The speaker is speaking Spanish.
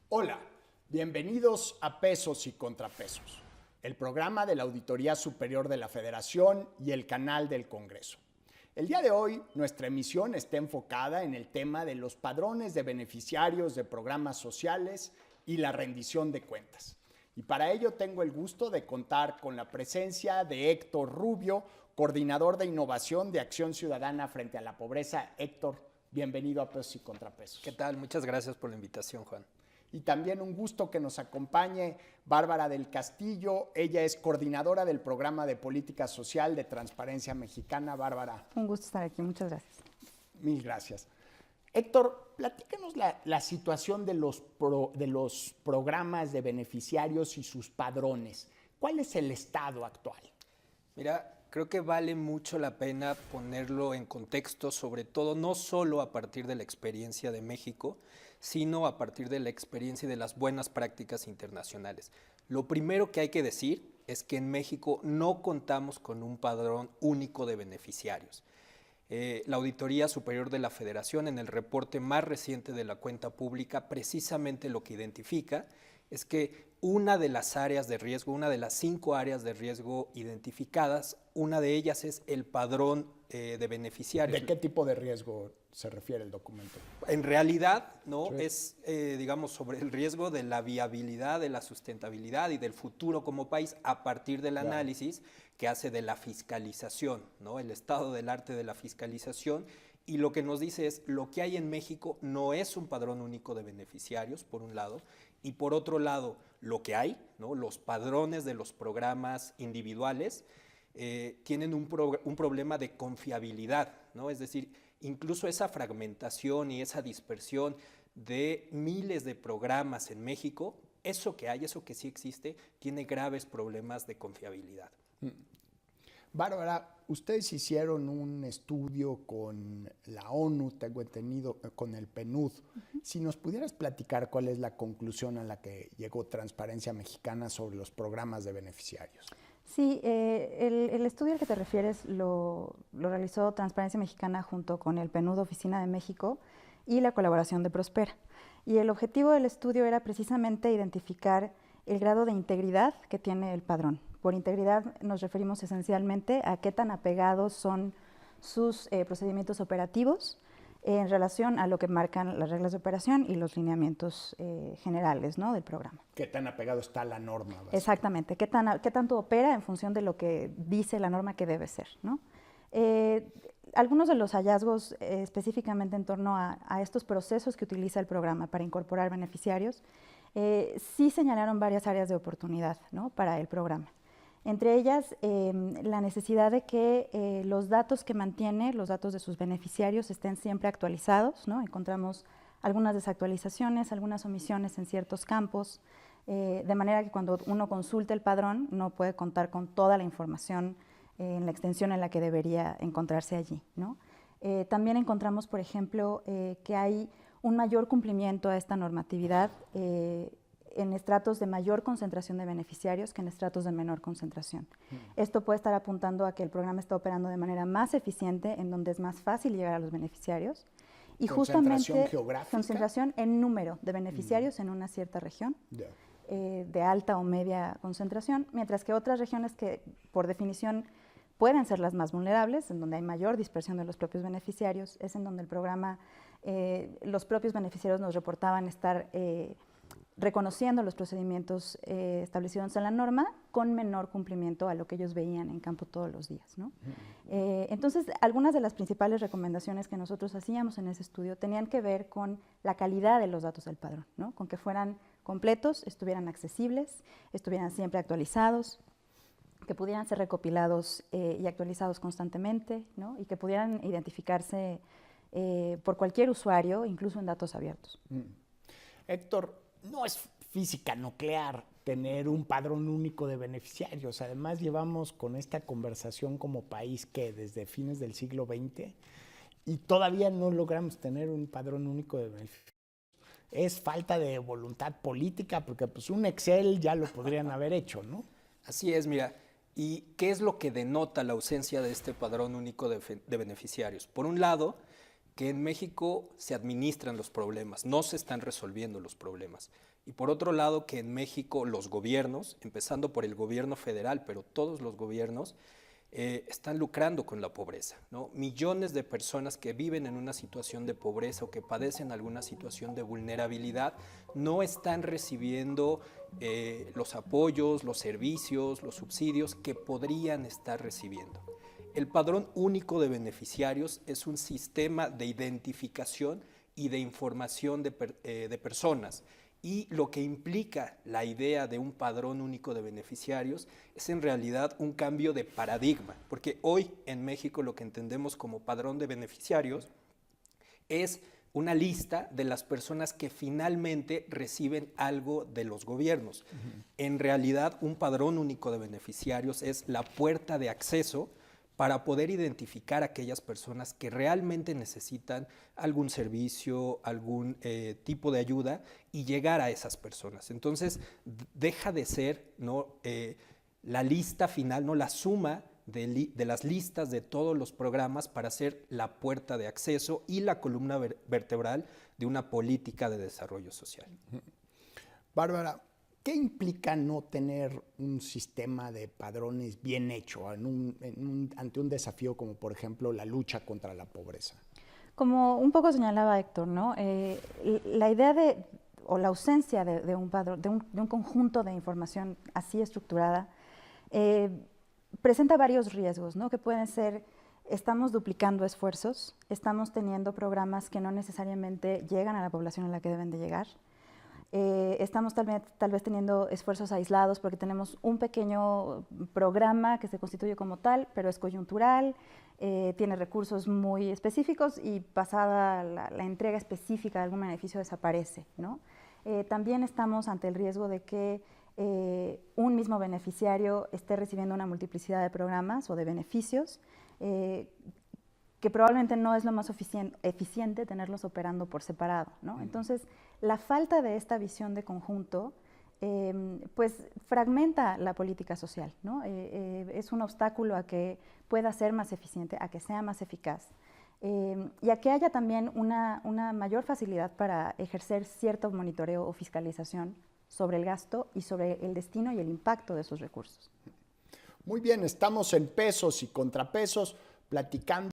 Hola, bienvenidos a Pesos y Contrapesos, el programa de la Auditoría Superior de la Federación y el canal del Congreso. El día de hoy, nuestra emisión está enfocada en el tema de los padrones de beneficiarios de programas sociales y la rendición de cuentas. Y para ello tengo el gusto de contar con la presencia de Héctor Rubio, coordinador de innovación de Acción Ciudadana frente a la pobreza. Héctor, bienvenido a Pesos y Contrapesos. ¿Qué tal? Muchas gracias por la invitación, Juan. Y también un gusto que nos acompañe Bárbara del Castillo. Ella es coordinadora del programa de política social de Transparencia Mexicana. Bárbara. Un gusto estar aquí, muchas gracias. Mil gracias. Héctor, platícanos la situación de los programas de beneficiarios y sus padrones. ¿Cuál es el estado actual? Mira, creo que vale mucho la pena ponerlo en contexto, sobre todo no solo a partir de la experiencia de México, sino a partir de la experiencia y de las buenas prácticas internacionales. Lo primero que hay que decir es que en México no contamos con un padrón único de beneficiarios. La Auditoría Superior de la Federación, en el reporte más reciente de la cuenta pública, precisamente lo que identifica es que una de las áreas de riesgo, una de las 5 áreas de riesgo identificadas, una de ellas es el padrón de beneficiarios. ¿De qué tipo de riesgo se refiere el documento? En realidad, ¿no? Sí. Es, digamos, sobre el riesgo de la viabilidad, de la sustentabilidad y del futuro como país a partir del análisis que hace de la fiscalización, ¿no? El estado del arte de la fiscalización. Y lo que nos dice es, lo que hay en México no es un padrón único de beneficiarios, por un lado, y por otro lado, lo que hay, ¿no? Los padrones de los programas individuales tienen un problema de confiabilidad, ¿no? Es decir, incluso esa fragmentación y esa dispersión de miles de programas en México, eso que hay, eso que sí existe, tiene graves problemas de confiabilidad. Bárbara, ustedes hicieron un estudio con la ONU, tengo entendido, con el PNUD. Si nos pudieras platicar cuál es la conclusión a la que llegó Transparencia Mexicana sobre los programas de beneficiarios. Sí, el estudio al que te refieres lo realizó Transparencia Mexicana junto con el PNUD Oficina de México y la colaboración de Prospera. Y el objetivo del estudio era precisamente identificar el grado de integridad que tiene el padrón. Por integridad nos referimos esencialmente a qué tan apegados son sus procedimientos operativos en relación a lo que marcan las reglas de operación y los lineamientos generales, ¿no?, del programa. ¿Qué tan apegado está a la norma? Exactamente, qué tanto opera en función de lo que dice la norma que debe ser, ¿no? Algunos de los hallazgos específicamente en torno a estos procesos que utiliza el programa para incorporar beneficiarios, sí señalaron varias áreas de oportunidad, ¿no?, para el programa. Entre ellas, la necesidad de que los datos que mantiene, los datos de sus beneficiarios, estén siempre actualizados, ¿no? Encontramos algunas desactualizaciones, algunas omisiones en ciertos campos, de manera que cuando uno consulta el padrón no puede contar con toda la información en la extensión en la que debería encontrarse allí, ¿no? También encontramos, por ejemplo, que hay un mayor cumplimiento a esta normatividad en estratos de mayor concentración de beneficiarios que en estratos de menor concentración. Esto puede estar apuntando a que el programa está operando de manera más eficiente, en donde es más fácil llegar a los beneficiarios. Y justamente geográfica. Concentración en número de beneficiarios en una cierta región, de alta o media concentración, mientras que otras regiones que por definición pueden ser las más vulnerables, en donde hay mayor dispersión de los propios beneficiarios, es en donde el programa, los propios beneficiarios nos reportaban estar reconociendo los procedimientos establecidos en la norma con menor cumplimiento a lo que ellos veían en campo todos los días, ¿no? Entonces, algunas de las principales recomendaciones que nosotros hacíamos en ese estudio tenían que ver con la calidad de los datos del padrón, ¿no? Con que fueran completos, estuvieran accesibles, estuvieran siempre actualizados, que pudieran ser recopilados y actualizados constantemente, ¿no? Y que pudieran identificarse por cualquier usuario, incluso en datos abiertos. Héctor, no es física nuclear tener un padrón único de beneficiarios. Además, llevamos con esta conversación como país que desde fines del siglo XX y todavía no logramos tener un padrón único de beneficiarios. Es falta de voluntad política, porque pues un Excel ya lo podrían haber hecho, ¿no? Así es, mira. ¿Y qué es lo que denota la ausencia de este padrón único de beneficiarios? Por un lado, que en México se administran los problemas, no se están resolviendo los problemas. Y por otro lado, que en México los gobiernos, empezando por el gobierno federal, pero todos los gobiernos, están lucrando con la pobreza, ¿no? Millones de personas que viven en una situación de pobreza o que padecen alguna situación de vulnerabilidad no están recibiendo los apoyos, los servicios, los subsidios que podrían estar recibiendo. El Padrón Único de Beneficiarios es un sistema de identificación y de información de personas. Y lo que implica la idea de un padrón único de beneficiarios es en realidad un cambio de paradigma, porque hoy en México lo que entendemos como padrón de beneficiarios es una lista de las personas que finalmente reciben algo de los gobiernos. En realidad, un padrón único de beneficiarios es la puerta de acceso para poder identificar a aquellas personas que realmente necesitan algún servicio, algún tipo de ayuda y llegar a esas personas. Entonces, deja de ser, ¿no? La lista final, ¿no? La suma de las listas de todos los programas para ser la puerta de acceso y la columna vertebral de una política de desarrollo social. Bárbara, ¿qué implica no tener un sistema de padrones bien hecho ante un desafío como, por ejemplo, la lucha contra la pobreza? Como un poco señalaba Héctor, ¿no? La idea o la ausencia de un padrón, de un conjunto de información así estructurada, presenta varios riesgos, ¿no? Que pueden ser, estamos duplicando esfuerzos, estamos teniendo programas que no necesariamente llegan a la población a la que deben de llegar. Estamos tal vez teniendo esfuerzos aislados porque tenemos un pequeño programa que se constituye como tal, pero es coyuntural, tiene recursos muy específicos y pasada la entrega específica de algún beneficio desaparece, ¿no? También estamos ante el riesgo de que un mismo beneficiario esté recibiendo una multiplicidad de programas o de beneficios que probablemente no es lo más eficiente tenerlos operando por separado, ¿no? Entonces, la falta de esta visión de conjunto, pues fragmenta la política social, ¿no? Es un obstáculo a que pueda ser más eficiente, a que sea más eficaz, y a que haya también una mayor facilidad para ejercer cierto monitoreo o fiscalización sobre el gasto y sobre el destino y el impacto de esos recursos. Muy bien, estamos en Pesos y Contrapesos platicando